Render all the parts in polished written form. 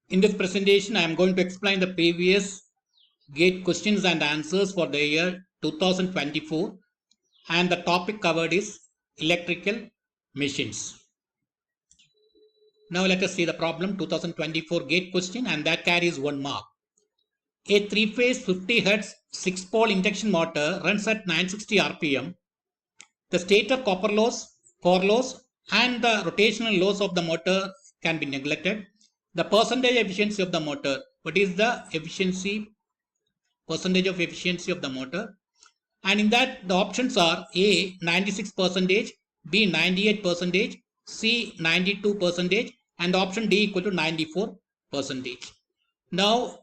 In this presentation, I am going to explain the previous GATE questions and answers for the year 2024, and the topic covered is electrical machines. Now let us see the problem 2024 GATE question, and that carries 1 mark. A 3-phase 50 Hz 6-pole induction motor runs at 960 RPM. The stator copper loss, core loss, and the rotational loss of the motor can be neglected. The percentage efficiency of the motor. What is the percentage of efficiency of the motor? And in that, the options are A 96%, B 98%, C 92%, and option D equal to 94%. Now,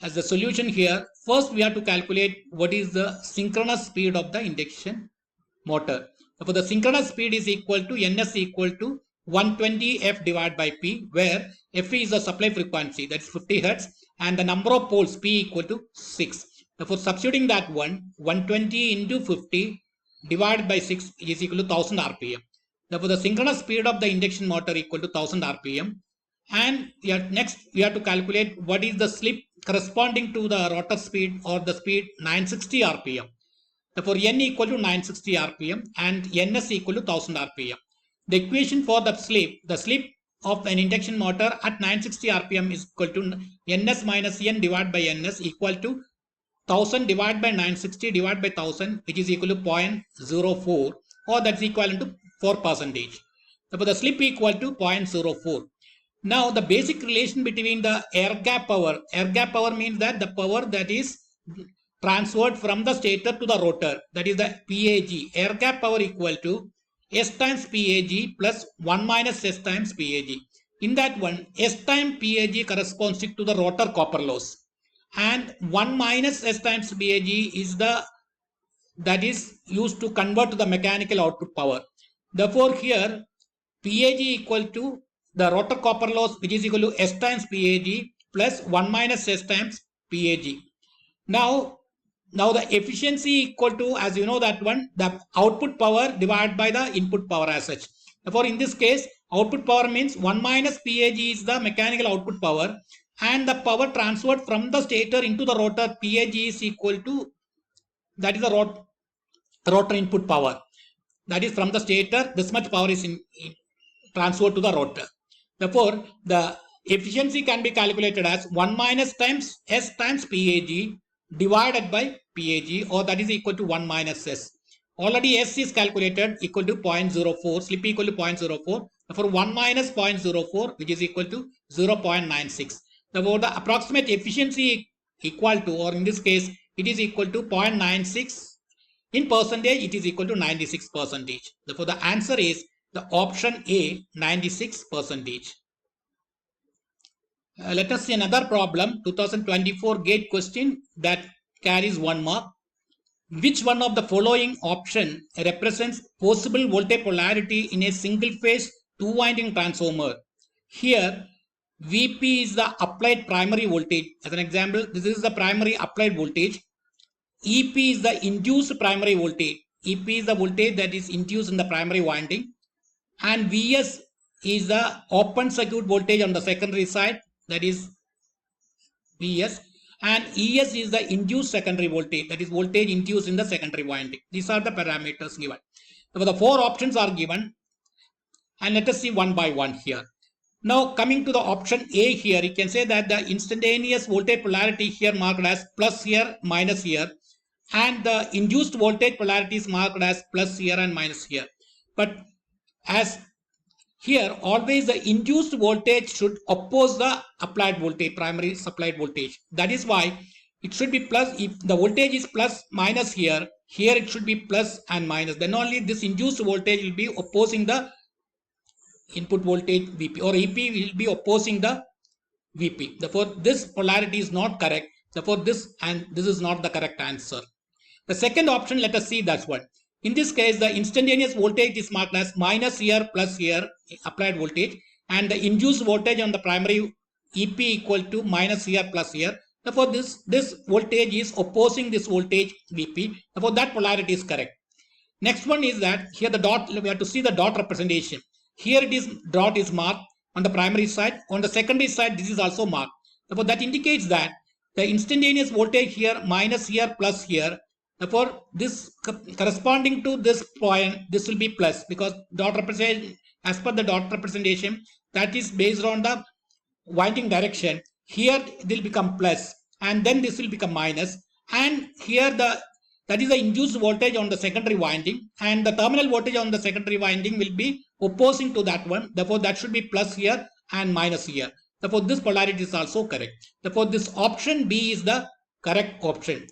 as the solution here, first we have to calculate what is the synchronous speed of the induction motor. So, the synchronous speed is equal to Ns equal to 120 F divided by P, where F is the supply frequency, that's 50 Hz, and the number of poles P equal to 6. Therefore, substituting that 120 into 50 divided by 6 is equal to 1000 RPM. Therefore, the synchronous speed of the induction motor equal to 1000 RPM. And next, we have to calculate what is the slip corresponding to the rotor speed or the speed 960 RPM. Therefore, N equal to 960 RPM and Ns equal to 1000 RPM. The equation for the slip of an induction motor at 960 RPM is equal to Ns minus N divided by Ns equal to 1000 divided by 960 divided by 1000, which is equal to 0.04, or that's equivalent to 4%. Therefore, the slip equal to 0.04. Now, the basic relation between the air gap power means that the power that is transferred from the stator to the rotor, that is the PAG, air gap power equal to S times PAG plus 1 minus S times PAG. In that one, S times PAG corresponds to the rotor copper loss, and 1 minus S times PAG is that is used to convert to the mechanical output power. Therefore, here PAG equal to the rotor copper loss, which is equal to S times PAG plus 1 minus S times PAG. Now the efficiency equal to, as you know that one, the output power divided by the input power as such. Therefore, in this case, output power means 1 minus PAG is the mechanical output power, and the power transferred from the stator into the rotor, PAG is equal to, that is the rotor input power. That is from the stator, this much power is transferred to the rotor. Therefore, the efficiency can be calculated as 1 minus times S times PAG divided by PAG, or that is equal to 1 minus S. Already S is calculated equal to 0.04, slip equal to 0.04. Therefore, 1 minus 0.04, which is equal to 0.96. Therefore, the approximate efficiency equal to, or in this case, it is equal to 0.96. In percentage, it is equal to 96%. Therefore, the answer is the option A, 96%. Let us see another problem, 2024 GATE question that carries 1 mark. Which one of the following option represents possible voltage polarity in a single phase 2-winding transformer? Here, Vp is the applied primary voltage. As an example, this is the primary applied voltage. Ep is the induced primary voltage. Ep is the voltage that is induced in the primary winding. And Vs is the open circuit voltage on the secondary side, that is Vs, and Es is the induced secondary voltage, that is voltage induced in the secondary winding. These are the parameters given. So the 4 options are given, and let us see one by one here. Now, coming to the option A here, you can say that the instantaneous voltage polarity here marked as plus here, minus here, and the induced voltage polarity is marked as plus here and minus here. But as here, always the induced voltage should oppose the applied voltage, primary supplied voltage. That is why it should be plus. If the voltage is plus minus here it should be plus and minus. Then only this induced voltage will be opposing the input voltage Vp, or Ep will be opposing the Vp. Therefore, this polarity is not correct. Therefore, this is not the correct answer. The second option, let us see that one. In this case, the instantaneous voltage is marked as minus here plus here applied voltage, and the induced voltage on the primary Ep equal to minus here plus here. Therefore, this voltage is opposing this voltage Vp. Therefore, that polarity is correct. Next one is that here the dot, we have to see the dot representation. Here it is, dot is marked on the primary side. On the secondary side, this is also marked. Therefore, that indicates that the instantaneous voltage here minus here plus here. Therefore, this corresponding to this point, this will be plus, because dot representation, as per the dot representation, that is based on the winding direction. Here it will become plus, and then this will become minus, and here that is the induced voltage on the secondary winding, and the terminal voltage on the secondary winding will be opposing to that one. Therefore, that should be plus here and minus here. Therefore, this polarity is also correct. Therefore, this option B is the correct option.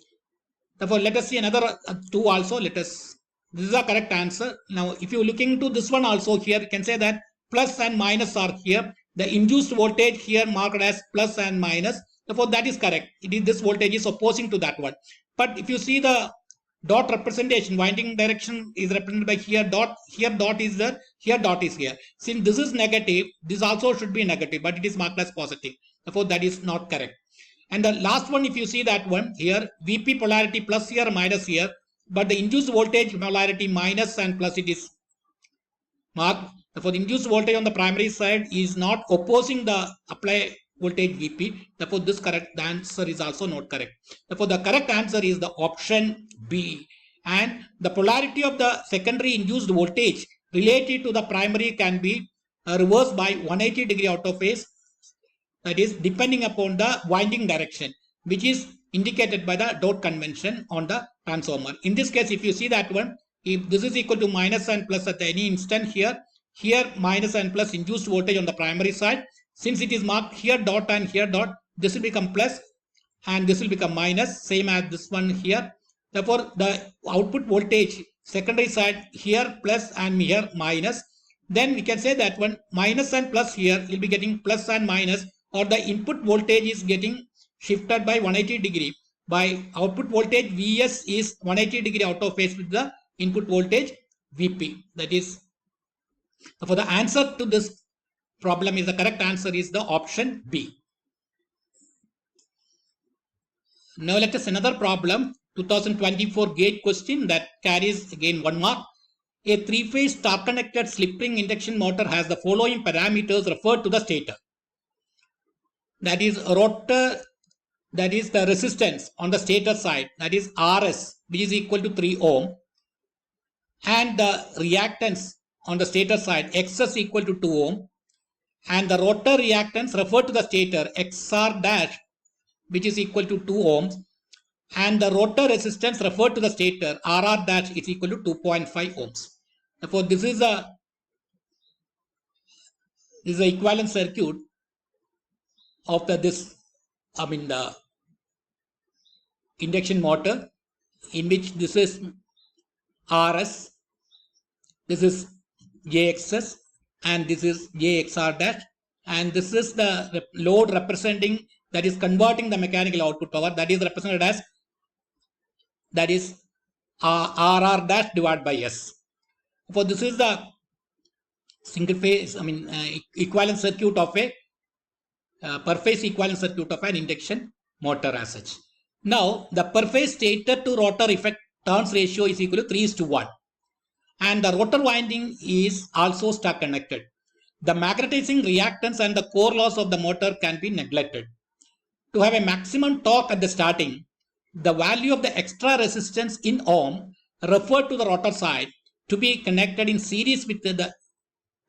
Therefore, let us see another two also. This is the correct answer. Now, if you look into this one also, here you can say that plus and minus are here. The induced voltage here marked as plus and minus. Therefore, that is correct. This voltage is opposing to that one. But if you see the dot representation, winding direction is represented by here dot is there, here dot is here. Since this is negative, this also should be negative, but it is marked as positive. Therefore, that is not correct. And the last one, if you see that one here, VP polarity plus here minus here, but the induced voltage polarity minus and plus it is marked. Therefore, the induced voltage on the primary side is not opposing the apply voltage VP. Therefore, this correct answer is also not correct. Therefore, the correct answer is the option B. And the polarity of the secondary induced voltage related to the primary can be reversed by 180 degree out of phase. That is depending upon the winding direction, which is indicated by the dot convention on the transformer. In this case, if you see that one, if this is equal to minus and plus at any instant here minus and plus induced voltage on the primary side. Since it is marked here dot and here dot, this will become plus and this will become minus, same as this one here. Therefore, the output voltage secondary side here plus and here minus. Then we can say that one minus and plus here will be getting plus and minus, or the input voltage is getting shifted by 180 degree. By output voltage Vs is 180 degree out of phase with the input voltage Vp. That is, for the answer to this problem is the correct answer is the option B. Now let us another problem, 2024 gauge question that carries again 1 mark. A three-phase star-connected slip-ring induction motor has the following parameters referred to the stator. That is rotor, that is the resistance on the stator side, that is Rs, which is equal to 3 ohm, and the reactance on the stator side Xs equal to 2 ohm, and the rotor reactance referred to the stator Xr dash, which is equal to 2 ohms, and the rotor resistance referred to the stator Rr dash is equal to 2.5 ohms. Therefore, this is the equivalent circuit of the induction motor, in which this is Rs, this is JXS, and this is JXR dash, and this is the load representing, that is converting the mechanical output power, that is represented as, that is RR dash divided by S. For this is the single phase, equivalent circuit of a per phase equivalent circuit of an induction motor as such. Now, the per phase stator to rotor effect turns ratio is equal to 3:1. And the rotor winding is also star connected. The magnetizing reactance and the core loss of the motor can be neglected. To have a maximum torque at the starting, the value of the extra resistance in ohm referred to the rotor side to be connected in series with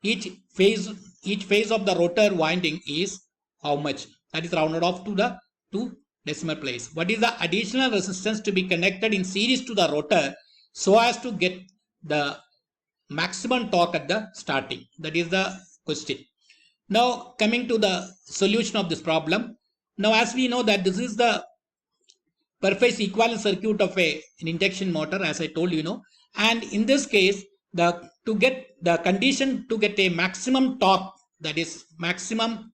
each phase of the rotor winding is how much? That is rounded off to the 2 decimal place. What is the additional resistance to be connected in series to the rotor so as to get the maximum torque at the starting? That is the question. Now coming to the solution of this problem. Now as we know that this is the per phase equivalent circuit of an induction motor, as I told you, and in this case to get the condition to get a maximum torque, that is maximum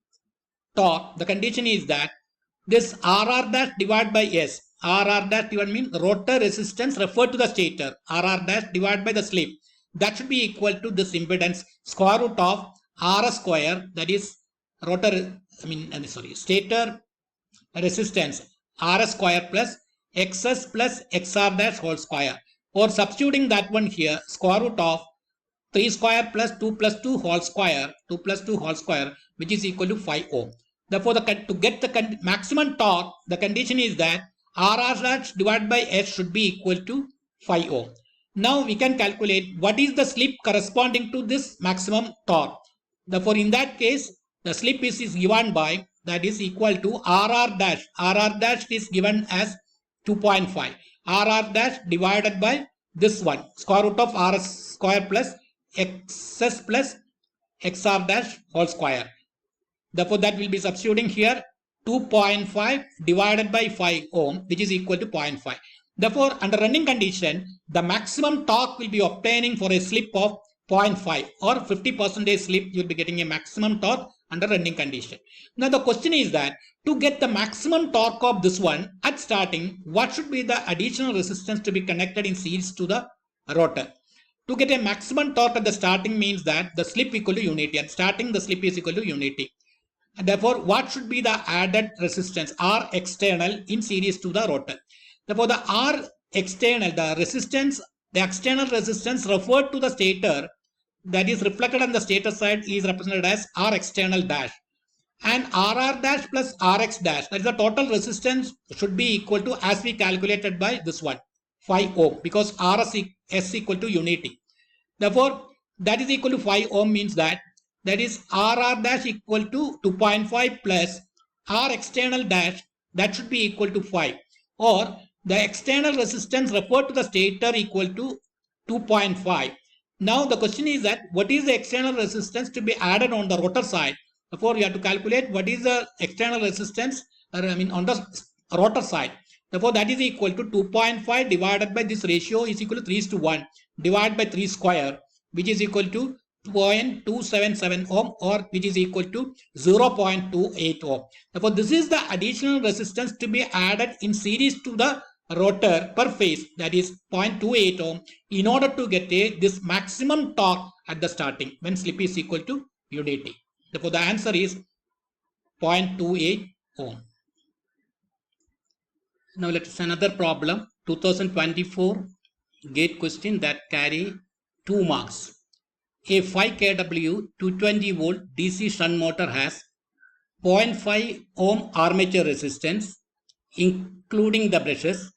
torque, the condition is that this RR dash divided by S, RR dash divided means rotor resistance referred to the stator, RR dash divided by the slip, that should be equal to this impedance square root of RS square, that is stator resistance RS square plus XS plus XR dash whole square, or substituting that one here, square root of 3 square plus 2 plus 2 whole square, 2 plus 2 whole square, which is equal to 5 ohm. Therefore, to get the maximum torque, the condition is that RR dash divided by S should be equal to 5 ohm. Now we can calculate what is the slip corresponding to this maximum torque. Therefore, in that case, the slip is given by, that is equal to RR dash. RR dash is given as 2.5. RR dash divided by this one, square root of RS square plus XS plus XR dash whole square. Therefore, that will be substituting here 2.5 divided by 5 ohm, which is equal to 0.5. Therefore, under running condition, the maximum torque will be obtaining for a slip of 0.5 or 50% slip. You will be getting a maximum torque under running condition. Now, the question is that to get the maximum torque of this one at starting, what should be the additional resistance to be connected in series to the rotor? To get a maximum torque at the starting means that the slip equal to unity. At starting, the slip is equal to unity. And therefore, what should be the added resistance R external in series to the rotor? Therefore, the R external, the external resistance referred to the stator, that is reflected on the stator side, is represented as R external dash. And RR dash plus RX dash, that is the total resistance, should be equal to, as we calculated by this one, 5 ohm, because RS equal to unity. Therefore, that is equal to 5 ohm means that is RR dash equal to 2.5 plus R external dash, that should be equal to 5, or the external resistance referred to the stator equal to 2.5. Now the question is that what is the external resistance to be added on the rotor side? Therefore, we have to calculate what is the external resistance on the rotor side. Therefore, that is equal to 2.5 divided by this ratio is equal to 3:1 divided by 3 square, which is equal to 0.277 ohm, or which is equal to 0.28 ohm. Therefore, this is the additional resistance to be added in series to the rotor per phase, that is 0.28 ohm, in order to get this maximum torque at the starting when slip is equal to unity. Therefore, the answer is 0.28 ohm. Now let us another problem, 2024 gate question that carry 2 marks. A 5 kW 220 volt DC shunt motor has 0.5 ohm armature resistance including the brushes.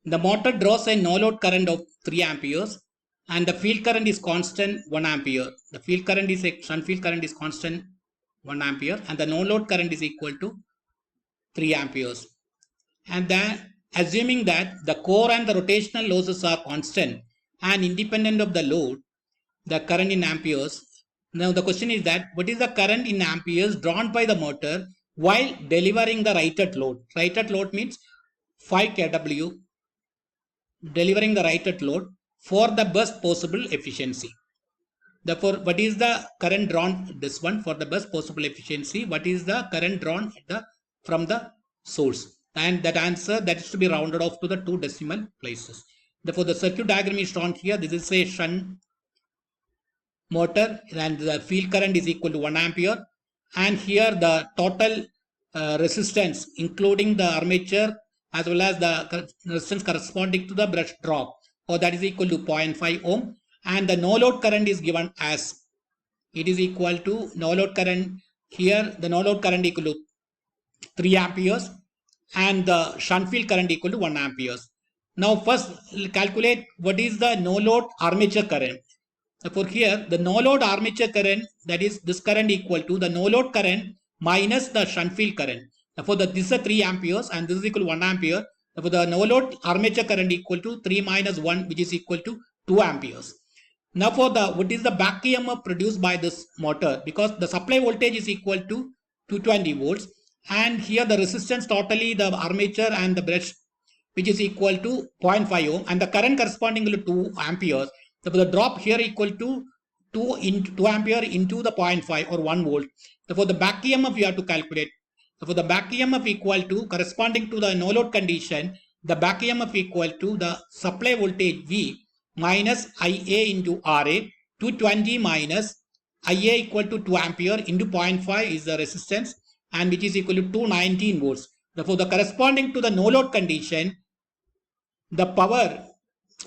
The motor draws a no load current of 3 amperes and the field current is constant 1 ampere. The field current is shunt field current is constant 1 ampere and the no load current is equal to 3 amperes. And then assuming that the core and the rotational losses are constant and independent of the load, the current in amperes. Now the question is that what is the current in amperes drawn by the motor while delivering the rated load? Rated load means 5 kW delivering the rated load for the best possible efficiency. Therefore, what is the current drawn, this one, for the best possible efficiency? What is the current drawn from the source? And that answer, that is to be rounded off to the 2 decimal places. Therefore, the circuit diagram is shown here. This is a shunt motor and the field current is equal to 1 ampere, and here the total resistance including the armature as well as the resistance corresponding to the brush drop, or that is equal to 0.5 ohm, and the no load current is given as, it is equal to no load current, here the no load current equal to 3 amperes and the shunt field current equal to 1 amperes. Now first calculate what is the no load armature current. Therefore, here the no load armature current, that is this current equal to the no load current minus the shunt field current. Therefore, this is 3 amperes and this is equal to 1 ampere. Therefore, the no load armature current equal to 3 minus 1, which is equal to 2 amperes. Now for the what is the back EMF produced by this motor, because the supply voltage is equal to 220 volts and here the resistance totally the armature and the brush, which is equal to 0.5 ohm and the current corresponding to 2 amperes. Therefore, the drop here equal to 2 ampere into the 0.5 or 1 volt. Therefore, the back EMF you have to calculate. Therefore, the back EMF equal to, corresponding to the no load condition, the back EMF equal to the supply voltage V minus IA into RA, 220 minus IA equal to 2 ampere into 0.5 is the resistance, and which is equal to 219 volts. Therefore, the corresponding to the no load condition, the power,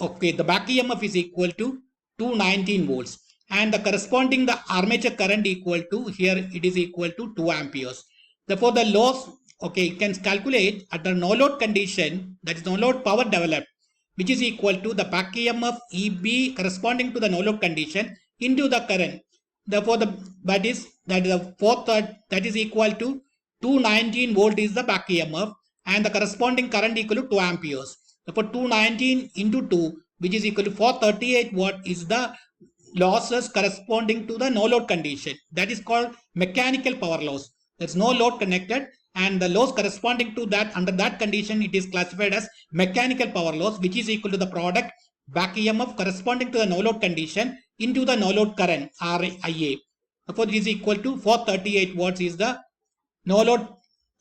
okay, the back EMF is equal to 219 volts and the corresponding the armature current equal to, here it is equal to 2 amperes. Therefore, the loss, okay, you can calculate at the no load condition, that is no load power developed, which is equal to the back EMF EB corresponding to the no load condition into the current. Therefore, that is equal to 219 volt is the back EMF, and the corresponding current equal to 2 amperes. Therefore, 219 into 2, which is equal to 438 watt, is the losses corresponding to the no load condition. That is called mechanical power loss. There's no load connected, and the loss corresponding to that, under that condition, it is classified as mechanical power loss, which is equal to the product back EMF corresponding to the no load condition into the no load current RIA. Therefore, it is equal to 438 watts is the no load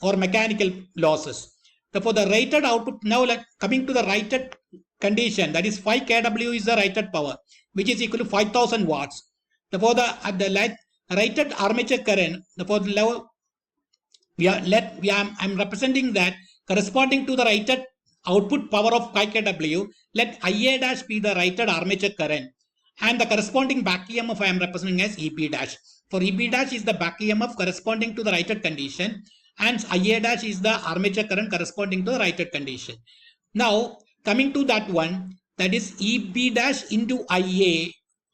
or mechanical losses. Therefore, the rated output, now coming to the rated condition, that is 5 kW is the rated power, which is equal to 5000 watts. Therefore, at the rated armature current, therefore, I'm representing that corresponding to the rated output power of 5 kW, let IA dash be the rated armature current, and the corresponding back EMF I am representing as EP dash. For EP dash is the back EMF corresponding to the rated condition, and IA dash is the armature current corresponding to the rated condition. Now, coming to that one, that is EB dash into IA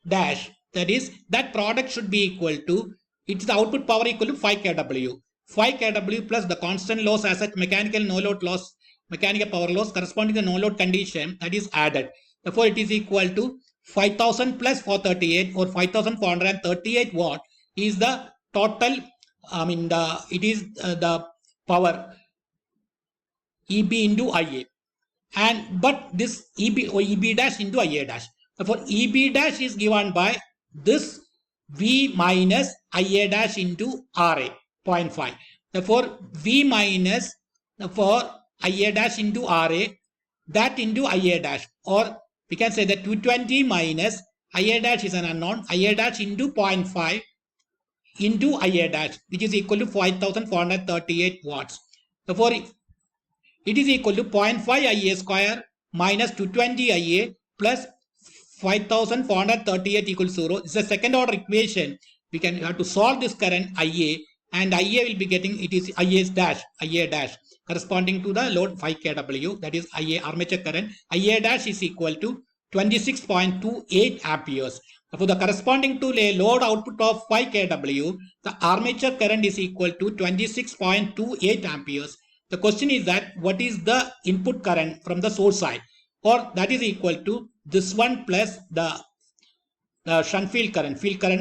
dash, that is, that product should be equal to, it's the output power equal to 5 kW. 5 kW plus the constant loss as such mechanical no load loss, mechanical power loss corresponding to the no load condition, that is added. Therefore, it is equal to 5000 plus 438 or 5438 watt is the total, it is the power EB into IA. And but this EB dash into IA dash. Therefore, EB dash is given by this V minus IA dash into RA. 0.5. Therefore, V minus for IA dash into RA, that into IA dash, or we can say that 220 minus IA dash is an unknown, IA dash into 0.5 into IA dash, which is equal to 5438 watts. Therefore, it is equal to 0.5 IA square minus 220 IA plus 5438 equals 0. It's a second order equation. We have to solve this current IA, and IA will be getting, it is IA dash corresponding to the load 5 kW, that is IA armature current. IA dash is equal to 26.28 amperes. For the corresponding to a load output of 5 kW, the armature current is equal to 26.28 amperes. The question is that what is the input current from the source side, or that is equal to this one plus the shunt field current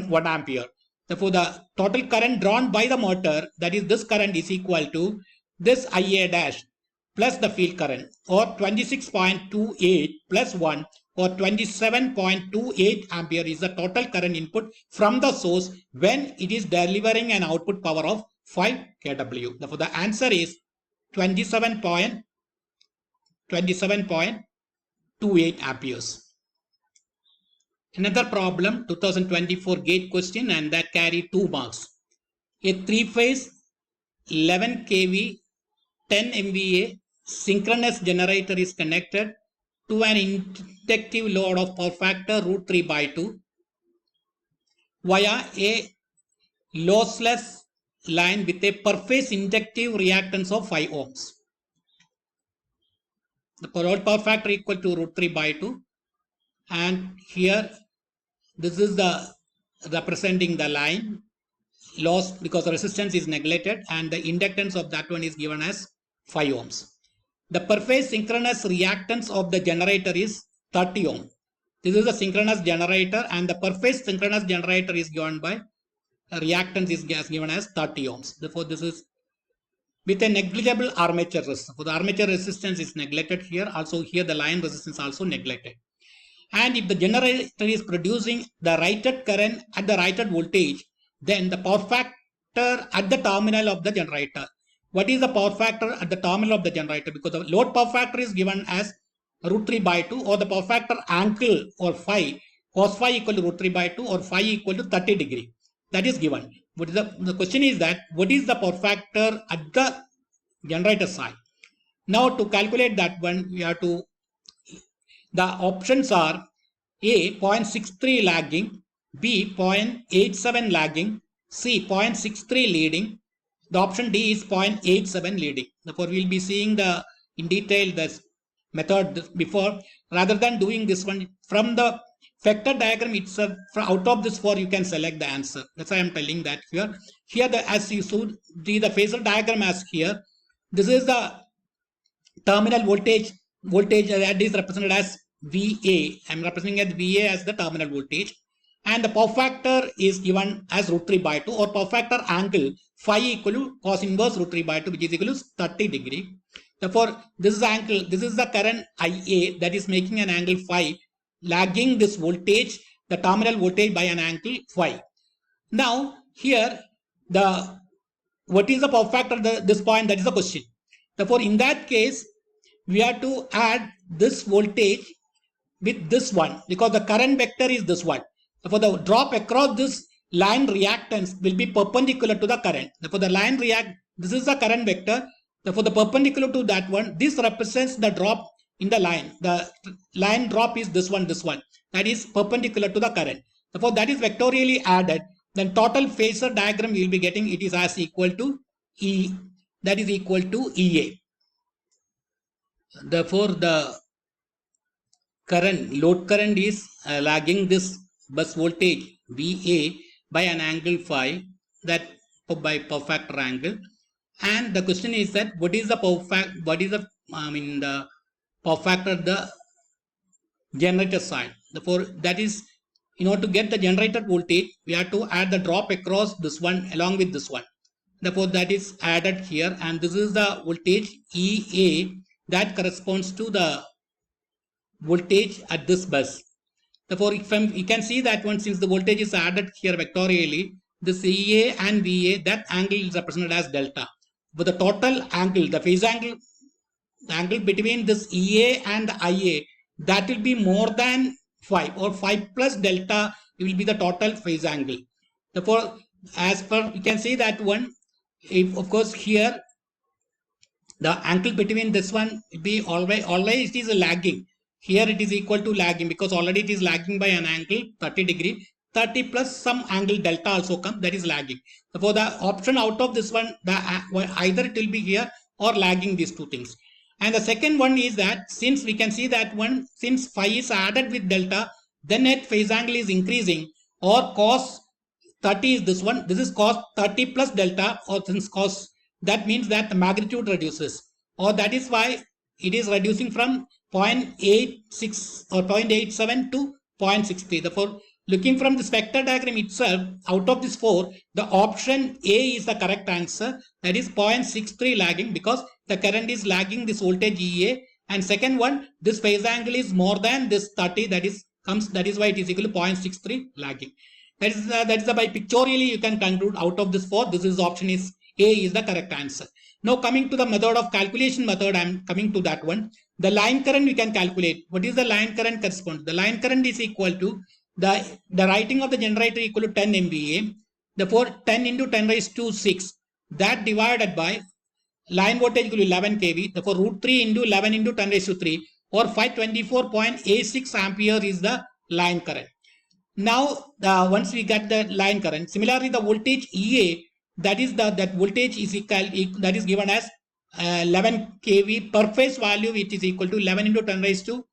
1 ampere. Therefore, the total current drawn by the motor, that is this current, is equal to this IA dash plus the field current, or 26.28 plus 1, or 27.28 ampere is the total current input from the source when it is delivering an output power of 5 kW. Therefore, the answer is 27.28 amperes. Another problem, 2024 gate question, and that carried 2 marks. A 3-phase 11 kV 10 MVA synchronous generator is connected to an inductive load of power factor √3/2 via a lossless line with a per phase inductive reactance of 5 ohms. The power factor equal to √3/2, and here this is the representing the line loss because the resistance is neglected, and the inductance of that one is given as 5 ohms. The per phase synchronous reactance of the generator is 30 ohm. This is a synchronous generator, and the per phase synchronous generator is given by reactance is given as 30 ohms. Therefore, this is with a negligible armature resistance. So the armature resistance is neglected here. Also here the line resistance also neglected. And if the generator is producing the rated current at the rated voltage, then the power factor at the terminal of the generator. What is the power factor at the terminal of the generator? Because the load power factor is given as √3/2, or the power factor angle or phi, cos phi equal to √3/2 or phi equal to 30 degree. That is given. But the question is that what is the power factor at the generator side? Now to calculate that one, we have to, the options are A 0.63 lagging, B 0.87 lagging, C 0.63 leading. The option D is 0.87 leading. Therefore, we will be seeing the in detail this method before, rather than doing this one from the vector diagram itself. Out of this 4 you can select the answer. That's why I'm telling that here. Here as you see the phasor diagram as here. This is the terminal voltage that is represented as VA. I'm representing as VA as the terminal voltage, and the power factor is given as root 3 by 2, or power factor angle phi equal to cos inverse root 3 by 2, which is equal to 30 degree. Therefore, this is angle, this is the current IA that is making an angle phi, lagging this voltage, the terminal voltage, by an angle phi. Now here the what is the power factor at this point? That is the question. Therefore, in that case, we have to add this voltage with this one, because the current vector is this one. Therefore, the drop across this line reactance will be perpendicular to the current. Therefore, the line this is the current vector. Therefore, the perpendicular to that one, this represents the drop in the line. The line drop is this one, that is perpendicular to the current. Therefore, that is vectorially added. Then total phasor diagram you will be getting, it is as equal to E, that is equal to EA. Therefore, the load current is lagging this bus voltage VA by an angle phi, that by power factor angle. And the question is that what is the power factor, the power factor the generator side. Therefore, that is, in order to get the generator voltage, we have to add the drop across this one along with this one. Therefore, that is added here, and this is the voltage EA that corresponds to the voltage at this bus. Therefore, you can see that one, since the voltage is added here vectorially, this EA and VA, that angle is represented as delta. But the total angle, the phase angle, the angle between this EA and the IA, that will be more than 5, or 5 plus delta will be the total phase angle. Therefore, as per, you can see that one, if of course here the angle between this one will be always it is lagging. Here it is equal to lagging, because already it is lagging by an angle 30 degree. 30 plus some angle delta also come, that is lagging. Therefore, the option out of this one, either it will be here or lagging, these two things. And the second one is that, since we can see that one, since phi is added with delta, then net phase angle is increasing, or cos 30 is this one. This is cos 30 plus delta, or since cos, that means that the magnitude reduces, or that is why it is reducing from 0.86 or 0.87 to 0.63. Therefore, looking from this vector diagram itself, out of this 4, the option A is the correct answer. That is 0.63 lagging, because the current is lagging this voltage EA. And second one, this phase angle is more than this 30. That is why it is equal to 0.63 lagging. That is the by pictorially you can conclude out of this 4. This is option is A is the correct answer. Now coming to the method of calculation method, I am coming to that one. The line current we can calculate. What is the line current correspond? The line current is equal to the rating of the generator equal to 10 MVA. Therefore, 10 into 10 raised to 6. That divided by line voltage equal to 11 kV. Therefore, root 3 into 11 into 10 raised to 3, or 524.86 ampere is the line current. Now, once we get the line current, similarly the voltage EA, that is that voltage is equal, that is given as 11 kV per phase value, which is equal to 11 into 10 raised to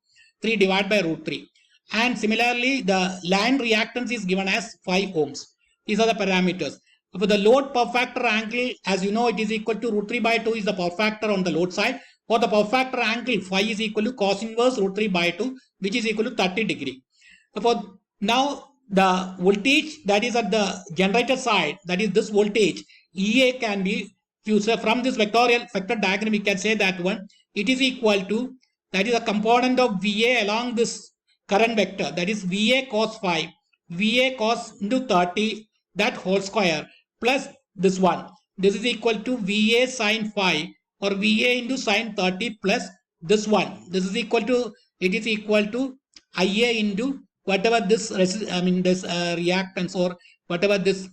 3 divided by root 3. And similarly, the line reactance is given as 5 ohms. These are the parameters. For the load power factor angle, as you know, it is equal to root 3 by 2 is the power factor on the load side. For the power factor angle, phi is equal to cos inverse root 3 by 2, which is equal to 30 degree. Therefore, now the voltage that is at the generator side, that is this voltage EA, can be fused from this vector diagram. We can say that one, it is equal to, that is a component of VA along this current vector, that is VA cos phi, VA cos into 30, that whole square, plus this one. This is equal to VA sin phi, or VA into sin 30 plus this one. This is equal to, it is equal to IA into whatever this reactance, or whatever this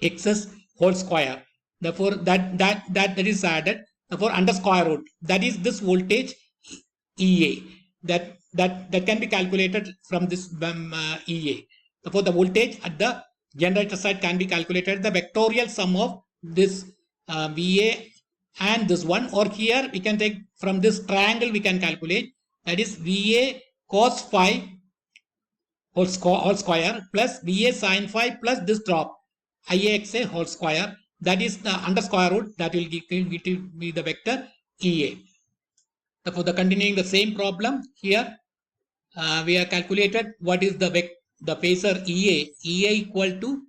excess whole square. Therefore, that is added. Therefore, under square root, that is this voltage EA. That can be calculated from this EA. Therefore, the voltage at the generator side can be calculated. The vectorial sum of this VA and this one, or here we can take from this triangle we can calculate, that is VA cos phi whole square plus VA sin phi plus this drop IAXA whole square, that is the under square root, that will be the vector EA. Therefore, the continuing the same problem here, we have calculated what is the phasor EA. EA equal to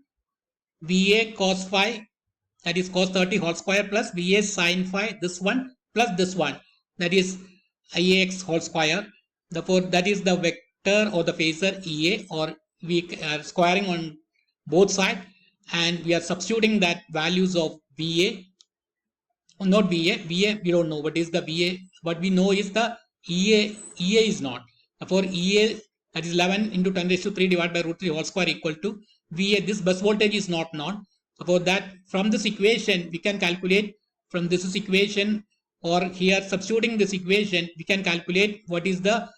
VA cos phi, that is cos 30 whole square plus VA sin phi, this one plus this one, that is IAX whole square. Therefore, that is the vector or the phasor EA, or we are squaring on both sides and we are substituting that values of VA. Not VA we don't know what is the VA. What we know is the EA is not. Therefore, EA, that is 11 into 10 raised to 3 divided by root 3 whole square equal to VA. This bus voltage is not known. Therefore, that from this equation we can calculate, from this equation, or here substituting this equation, we can calculate what is the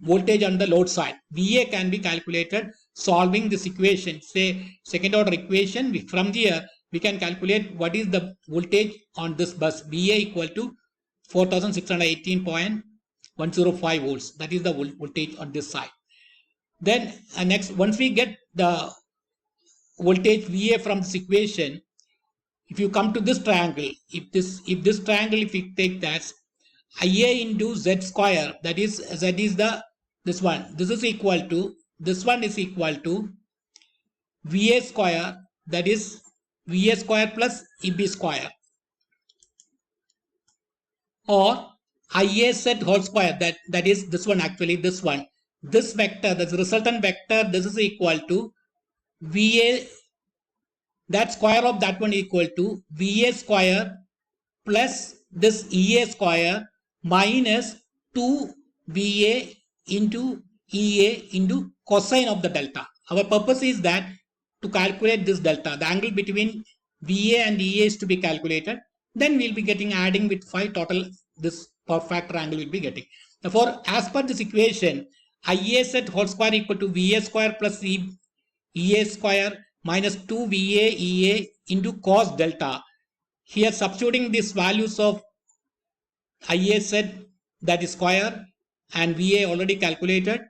voltage on the load side. VA can be calculated solving this equation, say second order equation. From here we can calculate what is the voltage on this bus. VA equal to 4618.105 volts. That is the voltage on this side. Then next, once we get the voltage VA from this equation, if you come to this triangle, if this triangle, if we take that IA into Z square, that is Z is the this one. This is equal to, this one is equal to VA square, that is VA square plus EB square, or IAZ whole square, that is this one, actually this one. This vector, this resultant vector, this is equal to VA, that square of that one equal to VA square plus this EA square minus 2VA into EA into cosine of the delta. Our purpose is that to calculate this delta, the angle between VA and EA is to be calculated. Then we'll be getting adding with phi total, this power factor angle will be getting. Therefore, as per this equation, IAZ whole square equal to VA square plus EA square minus 2VA EA into cos delta. Here substituting these values of IAZ, that is square, and VA already calculated,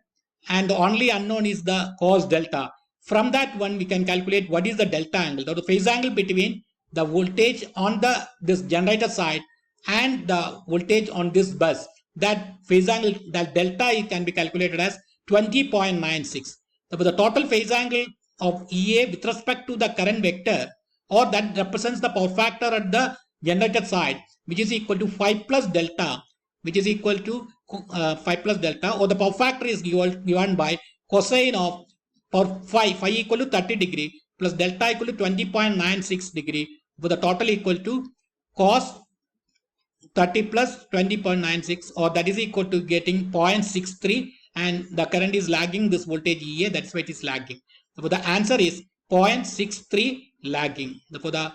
and the only unknown is the cos delta. From that one we can calculate what is the delta angle, or the phase angle between the voltage on this generator side and the voltage on this bus. That phase angle, that delta can be calculated as 20.96. Therefore, the total phase angle of EA with respect to the current vector, or that represents the power factor at the generator side, which is equal to 5 plus delta, which is equal to 5 plus delta, or the power factor is given by cosine of power phi equal to 30 degree plus delta equal to 20.96 degree, with the total equal to cos 30 plus 20.96, or that is equal to getting 0.63, and the current is lagging this voltage EA, that's why it is lagging. Therefore, the answer is 0.63 lagging. Therefore, the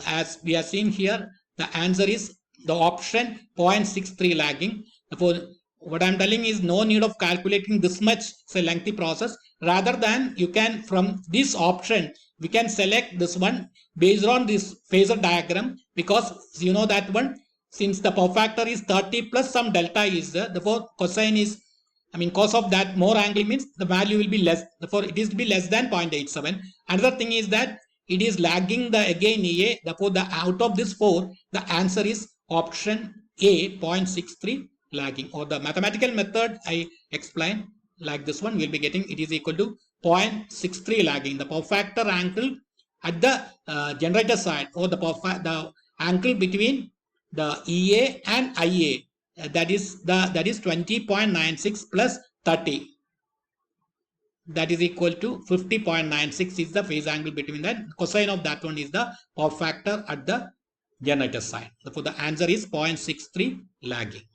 as we are seeing here, the answer is the option 0.63 lagging. Therefore, what I am telling is no need of calculating this much, say, lengthy process. Rather than you can, from this option, we can select this one based on this phasor diagram, because you know that one, since the power factor is 30 plus some delta is there, therefore cosine is, cos of that more angle means the value will be less. Therefore, it is to be less than 0.87. Another thing is that it is lagging the again EA. Therefore, the out of this 4, the answer is option A, 0.63 lagging. Or the mathematical method I explained like this one, we'll be getting it is equal to 0.63 lagging. The power factor angle at the generator side, or the angle between the EA and IA, that is 20.96 plus 30, that is equal to 50.96 is the phase angle between that. Cosine of that one is the power factor at the generator side. Therefore, the answer is 0.63 lagging.